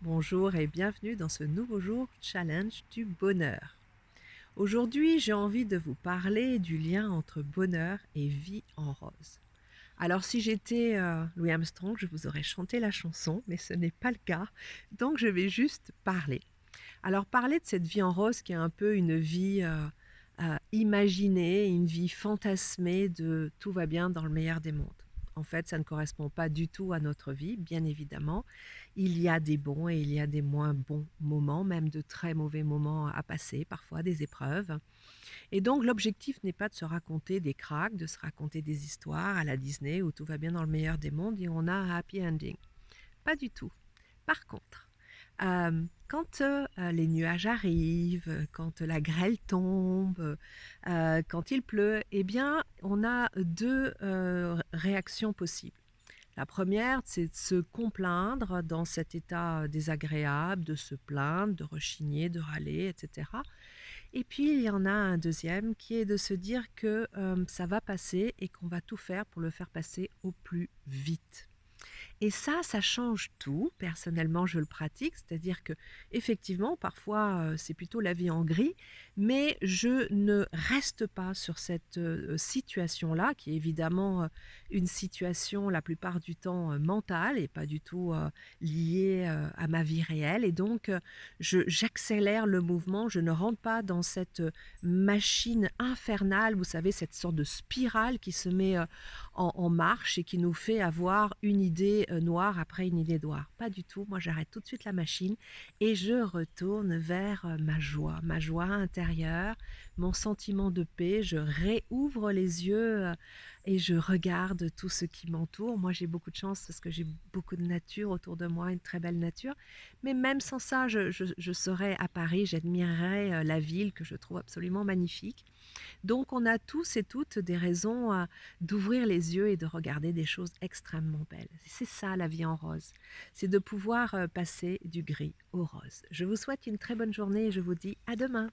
Bonjour et bienvenue dans ce nouveau jour challenge du bonheur. Aujourd'hui, j'ai envie de vous parler du lien entre bonheur et vie en rose. Alors si j'étais Louis Armstrong, je vous aurais chanté la chanson, mais ce n'est pas le cas, donc je vais juste parler. Alors parler de cette vie en rose qui est un peu une vie imaginée, une vie fantasmée de tout va bien dans le meilleur des mondes. En fait, ça ne correspond pas du tout à notre vie, bien évidemment. Il y a des bons et il y a des moins bons moments, même de très mauvais moments à passer, parfois des épreuves. Et donc l'objectif n'est pas de se raconter des cracks, de se raconter des histoires à la Disney où tout va bien dans le meilleur des mondes et on a un happy ending. Pas du tout. Par contre, quand les nuages arrivent, quand la grêle tombe, quand il pleut, eh bien, on a deux réactions possibles. La première, c'est de se complaindre dans cet état désagréable, de se plaindre, de rechigner, de râler, etc. Et puis, il y en a un deuxième qui est de se dire que ça va passer et qu'on va tout faire pour le faire passer au plus vite. Et ça change tout. Personnellement, je le pratique, c'est-à-dire que effectivement, parfois, c'est plutôt la vie en gris, mais je ne reste pas sur cette, situation-là, qui est évidemment, une situation la plupart du temps, mentale et pas du tout, liée, à ma vie réelle et donc, j'accélère le mouvement. Je ne rentre pas dans cette, machine infernale, vous savez, cette sorte de spirale qui se met, en marche et qui nous fait avoir une idée noire après une idée noire. Pas du tout, moi j'arrête tout de suite la machine et je retourne vers ma joie intérieure, mon sentiment de paix, je réouvre les yeux et je regarde tout ce qui m'entoure. Moi j'ai beaucoup de chance parce que j'ai beaucoup de nature autour de moi, une très belle nature, mais même sans ça, je serais à Paris, j'admirerais la ville que je trouve absolument magnifique. Donc on a tous et toutes des raisons d'ouvrir les yeux et de regarder des choses extrêmement belles. C'est ça la vie en rose, c'est de pouvoir passer du gris au rose. Je vous souhaite une très bonne journée et je vous dis à demain.